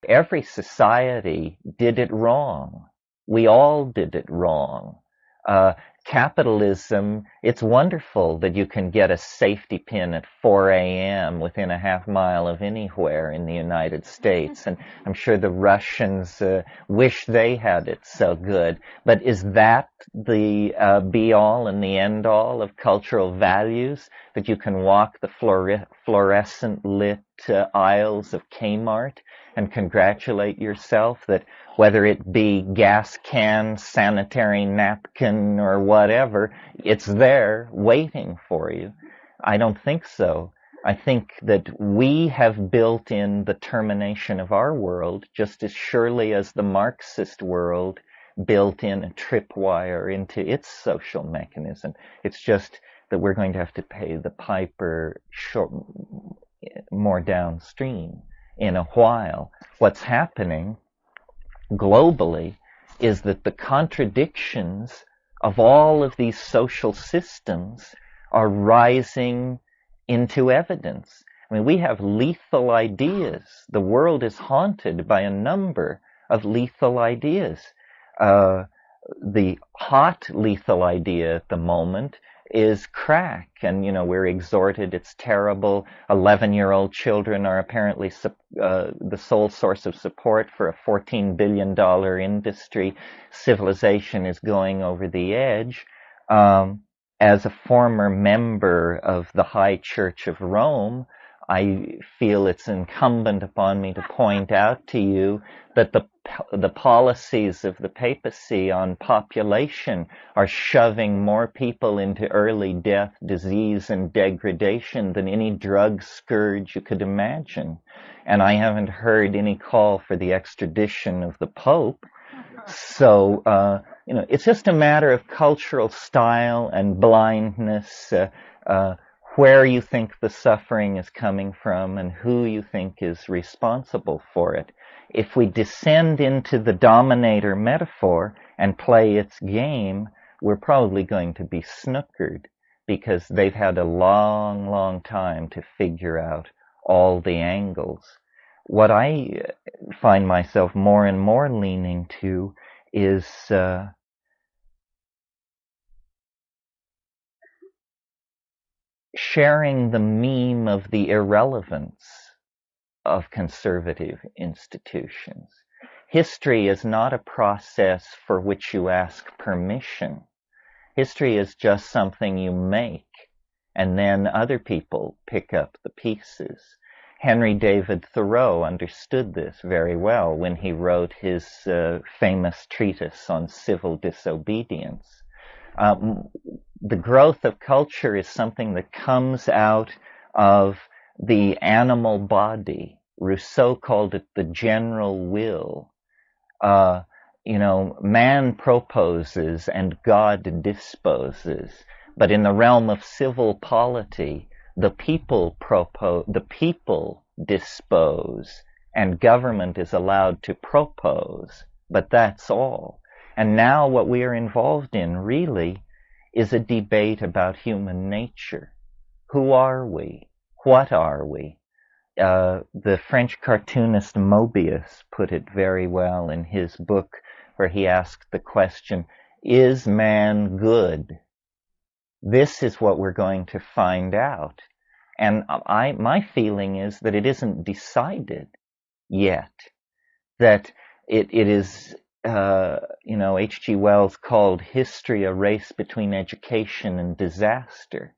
Every society did it wrong. We all did it wrong. Uh, Capitalism, it's wonderful that you can get a safety pin at 4 a.m. within a half mile of anywhere in the United States. And I'm sure the Russians wish they had it so good. But is that the be-all and the end-all of cultural values? That you can walk the fluorescent lit aisles of Kmart and congratulate yourself that whether it be gas can, sanitary napkin, or whatever, it's there waiting for you. I don't think so. I think that we have built in the termination of our world just as surely as the Marxist world built in a tripwire into its social mechanism. It's just that we're going to have to pay the piper more downstream in a while. What's happening globally is that the contradictions of all of these social systems are rising into evidence. I mean, we have lethal ideas. The world is haunted by a number of lethal ideas. The hot lethal idea at the moment is crack, and we're exhorted it's terrible. 11-year-old children are apparently the sole source of support for a $14 billion industry. Civilization is going over the edge. As a former member of the High Church of Rome, I feel it's incumbent upon me to point out to you that the policies of the papacy on population are shoving more people into early death, disease, and degradation than any drug scourge you could imagine. And I haven't heard any call for the extradition of the Pope. So, it's just a matter of cultural style and blindness, where you think the suffering is coming from and who you think is responsible for it. If we descend into the dominator metaphor and play its game, we're probably going to be snookered because they've had a long, long time to figure out all the angles. What I find myself more and more leaning to is sharing the meme of the irrelevance of conservative institutions. History is not a process for which you ask permission. History is just something you make, and then other people pick up the pieces. Henry David Thoreau understood this very well when he wrote his famous treatise on civil disobedience. The growth of culture is something that comes out of the animal body. Rousseau called it the general will. Man proposes and God disposes. But in the realm of civil polity, the people dispose, and government is allowed to propose. But that's all. And now what we are involved in really is a debate about human nature. Who are we? What are we? The French cartoonist Mobius put it very well in his book where he asked the question, is man good? This is what we're going to find out. And my feeling is that it isn't decided yet. That it is, H.G. Wells called history a race between education and disaster.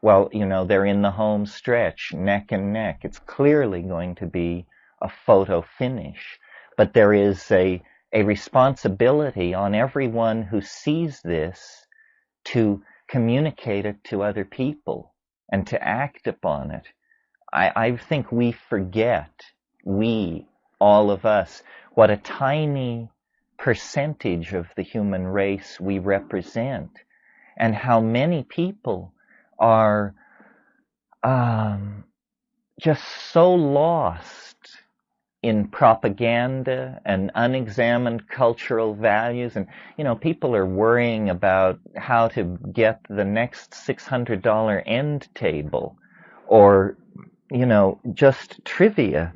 Well, they're in the home stretch, neck and neck. It's clearly going to be a photo finish. But there is a responsibility on everyone who sees this to communicate it to other people and to act upon it. I think we forget, all of us, what a tiny percentage of the human race we represent, and how many people are just so lost in propaganda and unexamined cultural values. And, people are worrying about how to get the next $600 end table or, just trivia.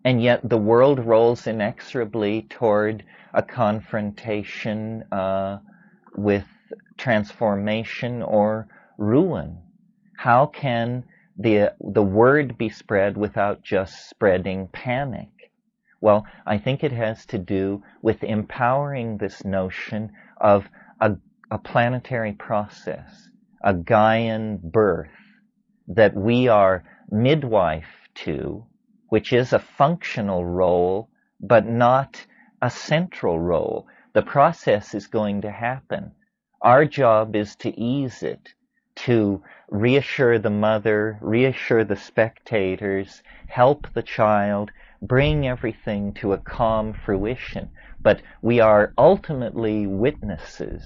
And yet the world rolls inexorably toward a confrontation with transformation or ruin. How can the word be spread without just spreading panic? Well, I think it has to do with empowering this notion of a, a planetary process, a Gaian birth that we are midwife to, which is a functional role, but not a central role. The process is going to happen. Our job is to ease it, to reassure the mother, reassure the spectators, help the child, bring everything to a calm fruition. But we are ultimately witnesses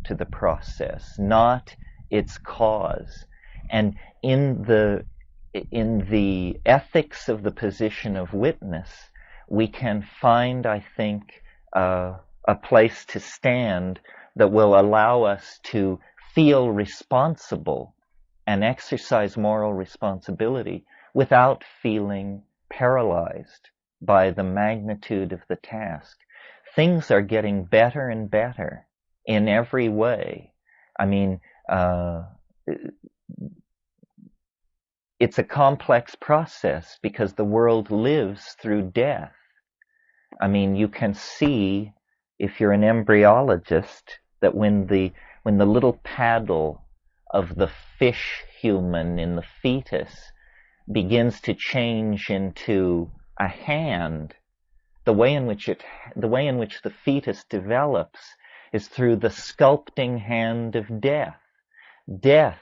to the process, not its cause. And in the ethics of the position of witness, we can find, I think, a place to stand that will allow us to feel responsible and exercise moral responsibility without feeling paralyzed by the magnitude of the task. Things are getting better and better in every way. I mean, it's a complex process because the world lives through death. I mean, you can see, if you're an embryologist, that when the little paddle of the fish human in the fetus begins to change into a hand, the way in which the fetus develops is through the sculpting hand of death. Death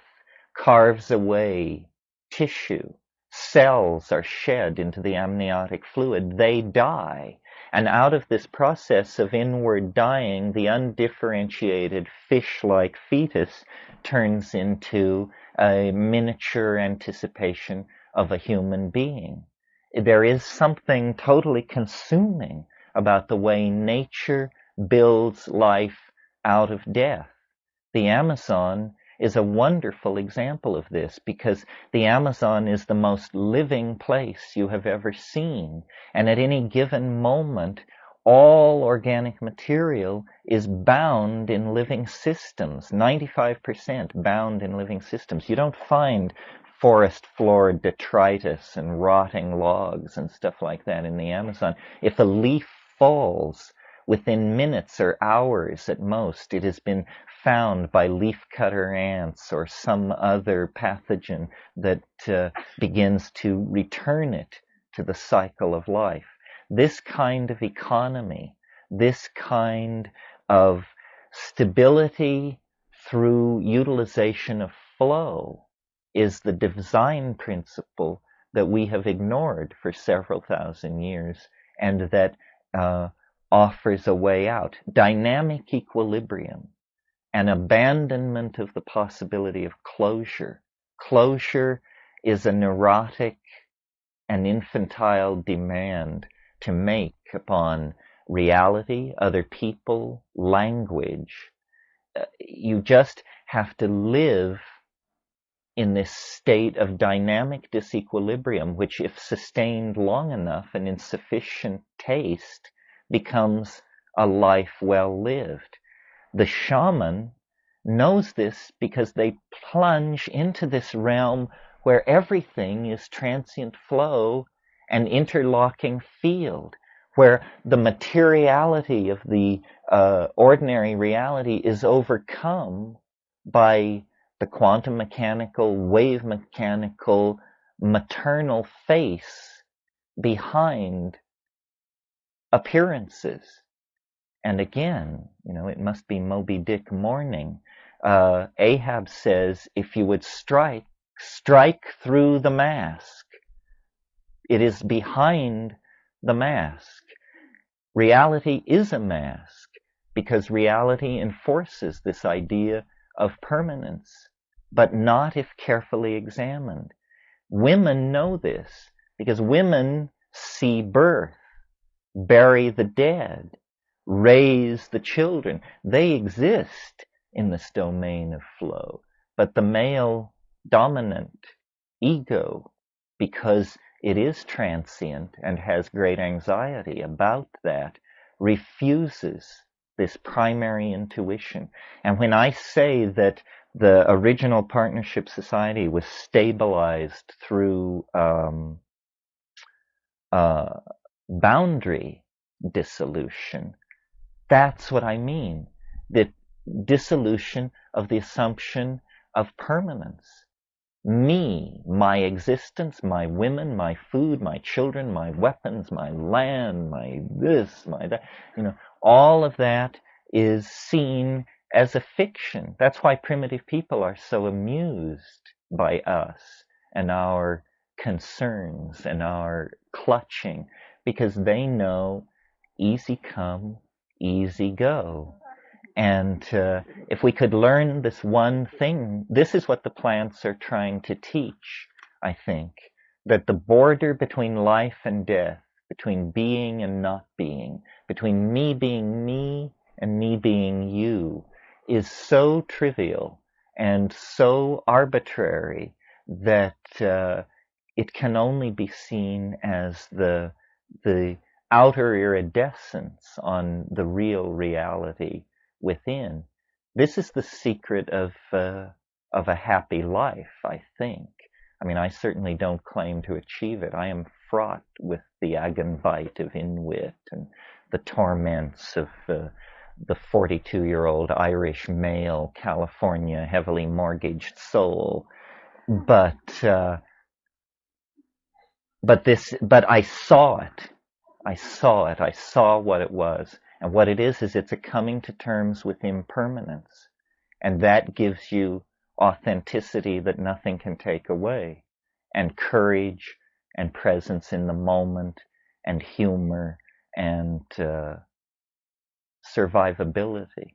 carves away tissue. Cells are shed into the amniotic fluid. They die. And out of this process of inward dying, the undifferentiated fish-like fetus turns into a miniature anticipation of a human being. There is something totally consuming about the way nature builds life out of death. The Amazon is a wonderful example of this because the Amazon is the most living place you have ever seen. And at any given moment, all organic material is bound in living systems, 95% bound in living systems. You don't find forest floor detritus and rotting logs and stuff like that in the Amazon. If a leaf falls, within minutes or hours at most, it has been found by leafcutter ants or some other pathogen that begins to return it to the cycle of life. This kind of economy, this kind of stability through utilization of flow is the design principle that we have ignored for several thousand years and that offers a way out. Dynamic equilibrium, an abandonment of the possibility of closure. Closure is a neurotic and infantile demand to make upon reality, other people, language. You just have to live in this state of dynamic disequilibrium, which, if sustained long enough and in sufficient taste, becomes a life well lived. The shaman knows this because they plunge into this realm where everything is transient flow and interlocking field, where the materiality of the ordinary reality is overcome by the quantum mechanical, wave mechanical, maternal face behind appearances. And again, it must be Moby Dick morning. Ahab says, if you would strike through the mask. It is behind the mask. Reality is a mask because reality enforces this idea of permanence, but not if carefully examined. Women know this because women see birth, bury the dead, raise the children. They exist in this domain of flow. But the male dominant ego, because it is transient and has great anxiety about that, refuses this primary intuition. And when I say that the original partnership society was stabilized through uh, boundary dissolution, that's what I mean. The dissolution of the assumption of permanence. Me, my existence, my women, my food, my children, my weapons, my land, my this, my that, all of that is seen as a fiction. That's why primitive people are so amused by us and our concerns and our clutching, because they know easy come, easy go. And if we could learn this one thing, this is what the plants are trying to teach, I think, that the border between life and death, between being and not being, between me being me and me being you, is so trivial and so arbitrary that it can only be seen as the outer iridescence on the real reality within. This is the secret of a happy life, I think. I mean, I certainly don't claim to achieve it. I am fraught with the Agenvite of Inuit and the torments of the 42-year-old Irish male, California, heavily mortgaged soul. But I saw it. I saw it. I saw what it was. And what it is it's a coming to terms with impermanence. And that gives you authenticity that nothing can take away, and courage and presence in the moment and humor and survivability.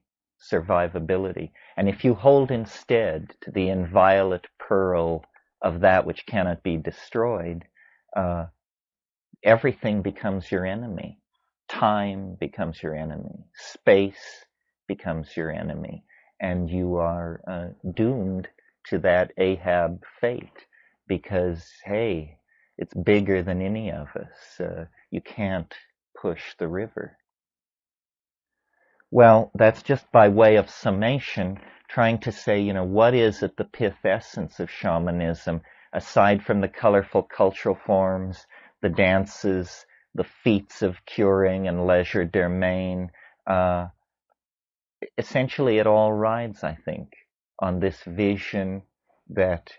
Survivability. And if you hold instead to the inviolate pearl of that which cannot be destroyed, everything becomes your enemy. Time becomes your enemy. Space becomes your enemy. And you are doomed to that Ahab fate because, hey, it's bigger than any of us. You can't push the river. Well, that's just by way of summation, trying to say, what is at the pith essence of shamanism, aside from the colorful cultural forms, the dances, the feats of curing and legerdemain. Essentially, it all rides, I think, on this vision that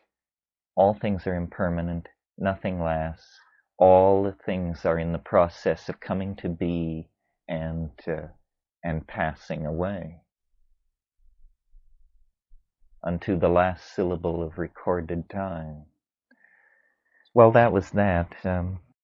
all things are impermanent, nothing lasts, all the things are in the process of coming to be and passing away unto the last syllable of recorded time. Well, that was that.